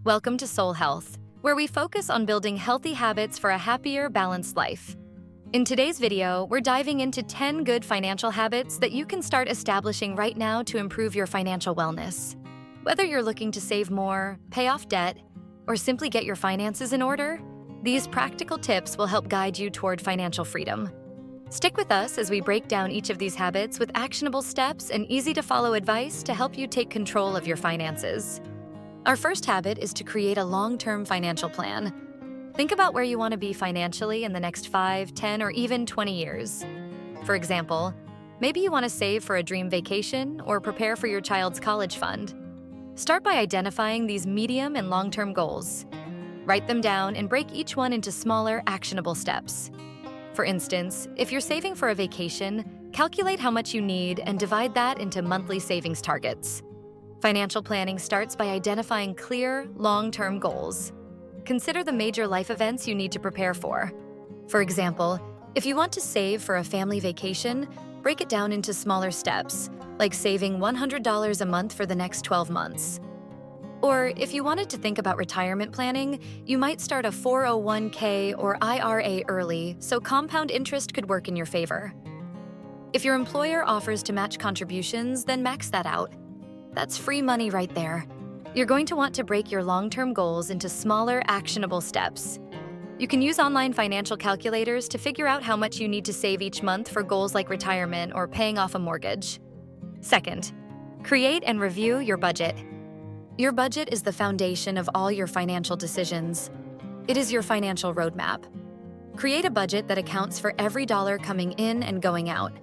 Welcome to Soul Health, where we focus on building healthy habits for a happier, balanced life. In today's video, we're diving into 10 good financial habits that you can start establishing right now to improve your financial wellness. Whether you're looking to save more, pay off debt, or simply get your finances in order, these practical tips will help guide you toward financial freedom. Stick with us as we break down each of these habits with actionable steps and easy-to-follow advice to help you take control of your finances. Our first habit is to create a long-term financial plan. Think about where you want to be financially in the next 5, 10, or even 20 years. For example, maybe you want to save for a dream vacation or prepare for your child's college fund. Start by identifying these medium and long-term goals. Write them down and break each one into smaller, actionable steps. For instance, if you're saving for a vacation, calculate how much you need and divide that into monthly savings targets. Financial planning starts by identifying clear, long-term goals. Consider the major life events you need to prepare for. For example, if you want to save for a family vacation, break it down into smaller steps, like saving $100 a month for the next 12 months. Or if you wanted to think about retirement planning, you might start a 401k or IRA early so compound interest could work in your favor. If your employer offers to match contributions, then max that out. That's free money right there. You're going to want to break your long-term goals into smaller, actionable steps. You can use online financial calculators to figure out how much you need to save each month for goals like retirement or paying off a mortgage. Second, create and review your budget. Your budget is the foundation of all your financial decisions. It is your financial roadmap. Create a budget that accounts for every dollar coming in and going out.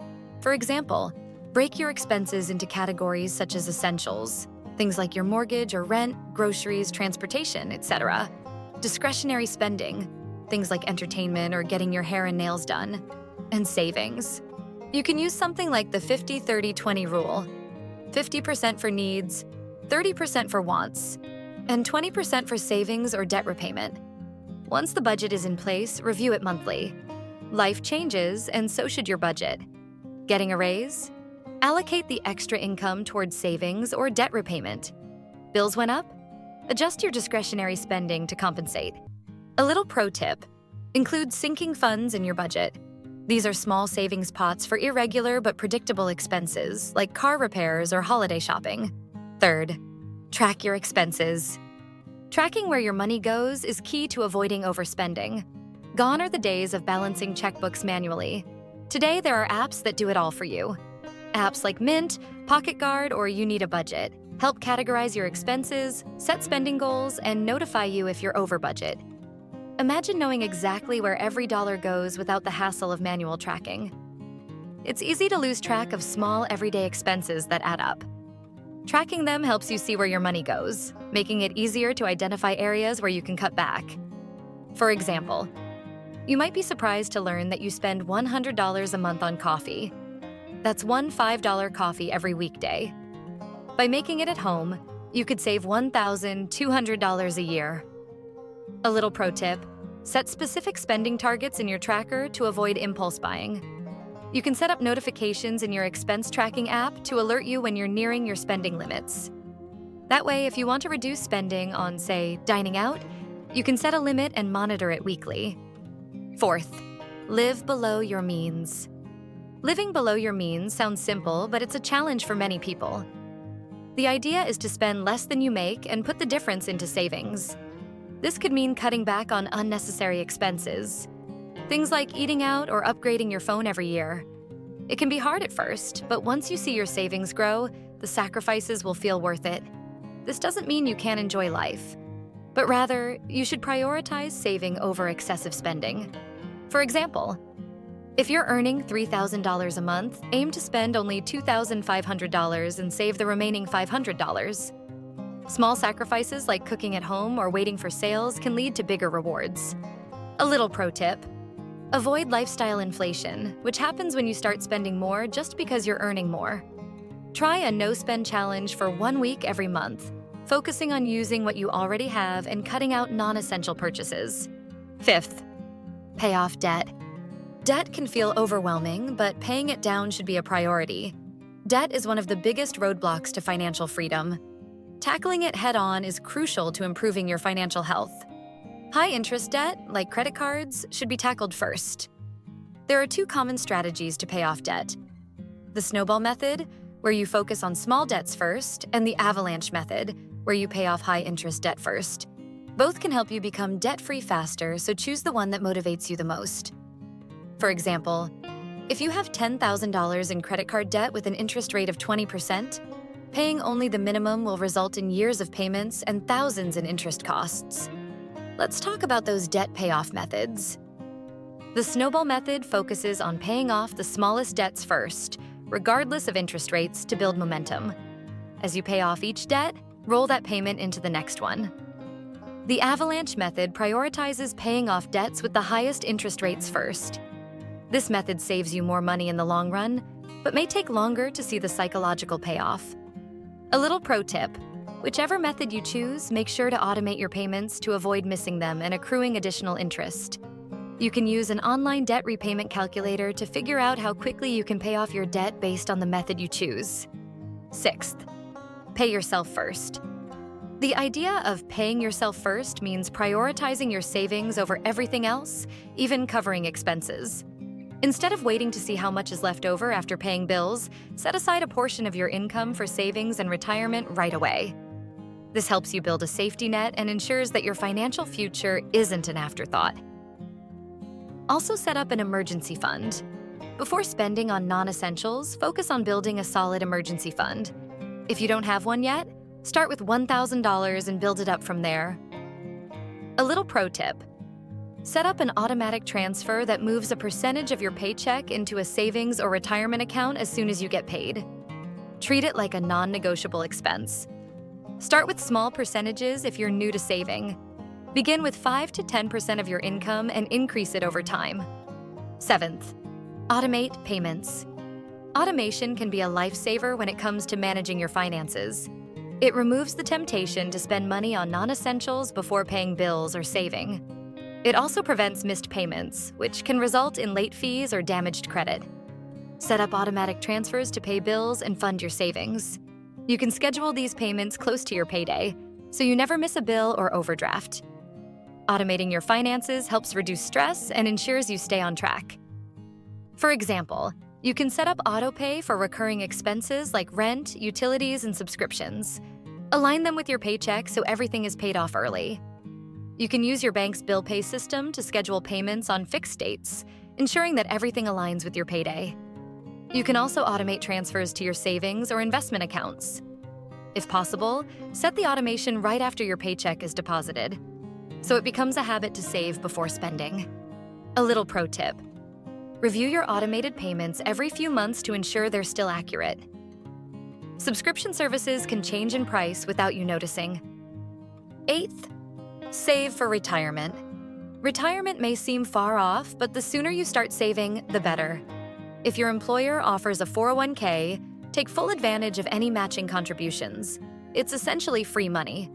For example, break your expenses into categories such as essentials, things like your mortgage or rent, groceries, transportation, etc. Discretionary spending, things like entertainment or getting your hair and nails done. And savings. You can use something like the 50-30-20 rule. 50% for needs, 30% for wants, and 20% for savings or debt repayment. Once the budget is in place, review it monthly. Life changes, and so should your budget. Getting a raise? Allocate the extra income towards savings or debt repayment. Bills went up? Adjust your discretionary spending to compensate. A little pro tip: include sinking funds in your budget. These are small savings pots for irregular but predictable expenses like car repairs or holiday shopping. Third, track your expenses. Tracking where your money goes is key to avoiding overspending. Gone are the days of balancing checkbooks manually. Today, there are apps that do it all for you. Apps like Mint, Pocket Guard, or You Need a Budget help categorize your expenses, set spending goals, and notify you if you're over budget. Imagine knowing exactly where every dollar goes without the hassle of manual tracking. It's easy to lose track of small, everyday expenses that add up. Tracking them helps you see where your money goes, making it easier to identify areas where you can cut back. For example, you might be surprised to learn that you spend $100 a month on coffee. That's one $5 coffee every weekday. By making it at home, you could save $1,200 a year. A little pro tip: set specific spending targets in your tracker to avoid impulse buying. You can set up notifications in your expense tracking app to alert you when you're nearing your spending limits. That way, if you want to reduce spending on, say, dining out, you can set a limit and monitor it weekly. Fourth, live below your means. Living below your means sounds simple, but it's a challenge for many people. The idea is to spend less than you make and put the difference into savings. This could mean cutting back on unnecessary expenses. Things like eating out or upgrading your phone every year. It can be hard at first, but once you see your savings grow, the sacrifices will feel worth it. This doesn't mean you can't enjoy life, but rather, you should prioritize saving over excessive spending. For example, if you're earning $3,000 a month, aim to spend only $2,500 and save the remaining $500. Small sacrifices like cooking at home or waiting for sales can lead to bigger rewards. A little pro tip: avoid lifestyle inflation, which happens when you start spending more just because you're earning more. Try a no-spend challenge for 1 week every month, focusing on using what you already have and cutting out non-essential purchases. Fifth, pay off debt. Debt can feel overwhelming, but paying it down should be a priority. Debt is one of the biggest roadblocks to financial freedom. Tackling it head-on is crucial to improving your financial health. High-interest debt, like credit cards, should be tackled first. There are two common strategies to pay off debt: the snowball method, where you focus on small debts first, and the avalanche method, where you pay off high-interest debt first. Both can help you become debt-free faster, so choose the one that motivates you the most. For example, if you have $10,000 in credit card debt with an interest rate of 20%, paying only the minimum will result in years of payments and thousands in interest costs. Let's talk about those debt payoff methods. The snowball method focuses on paying off the smallest debts first, regardless of interest rates, to build momentum. As you pay off each debt, roll that payment into the next one. The avalanche method prioritizes paying off debts with the highest interest rates first. This method saves you more money in the long run, but may take longer to see the psychological payoff. A little pro tip: whichever method you choose, make sure to automate your payments to avoid missing them and accruing additional interest. You can use an online debt repayment calculator to figure out how quickly you can pay off your debt based on the method you choose. Sixth, pay yourself first. The idea of paying yourself first means prioritizing your savings over everything else, even covering expenses. Instead of waiting to see how much is left over after paying bills, set aside a portion of your income for savings and retirement right away. This helps you build a safety net and ensures that your financial future isn't an afterthought. Also, set up an emergency fund. Before spending on non-essentials, focus on building a solid emergency fund. If you don't have one yet, start with $1,000 and build it up from there. A little pro tip: set up an automatic transfer that moves a percentage of your paycheck into a savings or retirement account as soon as you get paid. Treat it like a non-negotiable expense. Start with small percentages if you're new to saving. Begin with 5 to 10% of your income and increase it over time. Seventh, automate payments. Automation can be a lifesaver when it comes to managing your finances. It removes the temptation to spend money on non-essentials before paying bills or saving. It also prevents missed payments, which can result in late fees or damaged credit. Set up automatic transfers to pay bills and fund your savings. You can schedule these payments close to your payday, so you never miss a bill or overdraft. Automating your finances helps reduce stress and ensures you stay on track. For example, you can set up autopay for recurring expenses like rent, utilities, and subscriptions. Align them with your paycheck so everything is paid off early. You can use your bank's bill pay system to schedule payments on fixed dates, ensuring that everything aligns with your payday. You can also automate transfers to your savings or investment accounts. If possible, set the automation right after your paycheck is deposited, so it becomes a habit to save before spending. A little pro tip: review your automated payments every few months to ensure they're still accurate. Subscription services can change in price without you noticing. Eighth, save for retirement. Retirement may seem far off, but the sooner you start saving, the better. If your employer offers a 401k, take full advantage of any matching contributions. It's essentially free money.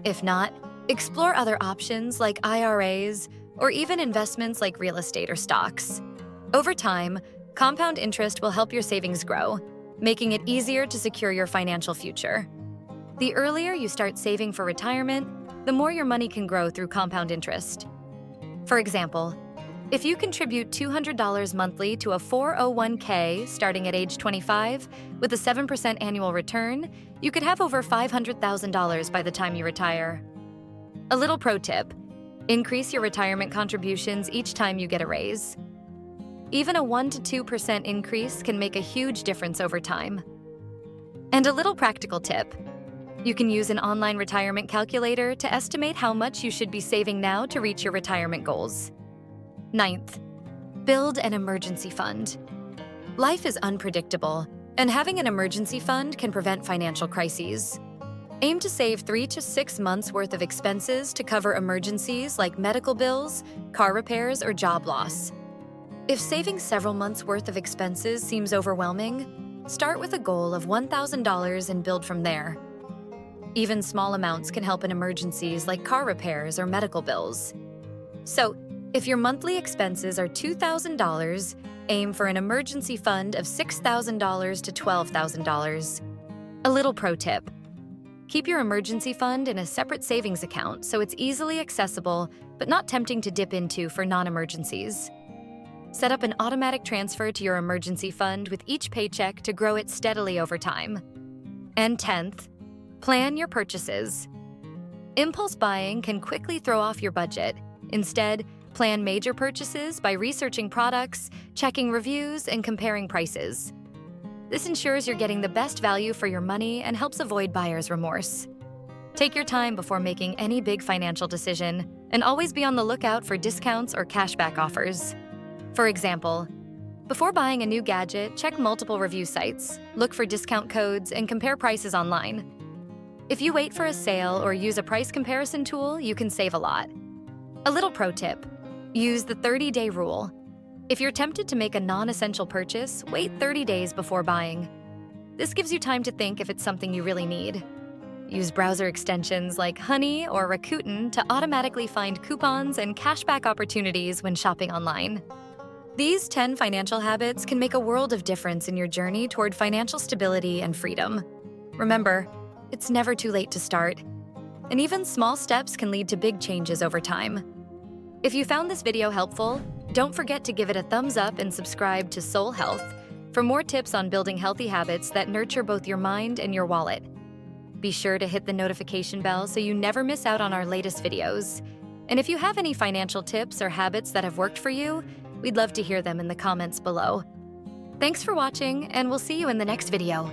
If not, explore other options like IRAs or even investments like real estate or stocks. Over time, compound interest will help your savings grow, making it easier to secure your financial future. The earlier you start saving for retirement, the more your money can grow through compound interest. For example, if you contribute $200 monthly to a 401k starting at age 25 with a 7% annual return, you could have over $500,000 by the time you retire. A little pro tip: increase your retirement contributions each time you get a raise. Even a 1 to 2% increase can make a huge difference over time. And a little practical tip: you can use an online retirement calculator to estimate how much you should be saving now to reach your retirement goals. Ninth, build an emergency fund. Life is unpredictable, and having an emergency fund can prevent financial crises. Aim to save 3 to 6 months' worth of expenses to cover emergencies like medical bills, car repairs, or job loss. If saving several months' worth of expenses seems overwhelming, start with a goal of $1,000 and build from there. Even small amounts can help in emergencies like car repairs or medical bills. So, if your monthly expenses are $2,000, aim for an emergency fund of $6,000 to $12,000. A little pro tip: Keep your emergency fund in a separate savings account so it's easily accessible but not tempting to dip into for non-emergencies. Set up an automatic transfer to your emergency fund with each paycheck to grow it steadily over time. And 10th, plan your purchases. Impulse buying can quickly throw off your budget. Instead, plan major purchases by researching products, checking reviews, and comparing prices. This ensures you're getting the best value for your money and helps avoid buyer's remorse. Take your time before making any big financial decision, and always be on the lookout for discounts or cashback offers. For example, before buying a new gadget, check multiple review sites, look for discount codes, and compare prices online. If you wait for a sale or use a price comparison tool, you can save a lot. A little pro tip: use the 30-day rule. If you're tempted to make a non-essential purchase, wait 30 days before buying. This gives you time to think if it's something you really need. Use browser extensions like Honey or Rakuten to automatically find coupons and cashback opportunities when shopping online. These 10 financial habits can make a world of difference in your journey toward financial stability and freedom. Remember, it's never too late to start, and even small steps can lead to big changes over time. If you found this video helpful, don't forget to give it a thumbs up and subscribe to Soul Health for more tips on building healthy habits that nurture both your mind and your wallet. Be sure to hit the notification bell so you never miss out on our latest videos. And if you have any financial tips or habits that have worked for you, we'd love to hear them in the comments below. Thanks for watching, and we'll see you in the next video.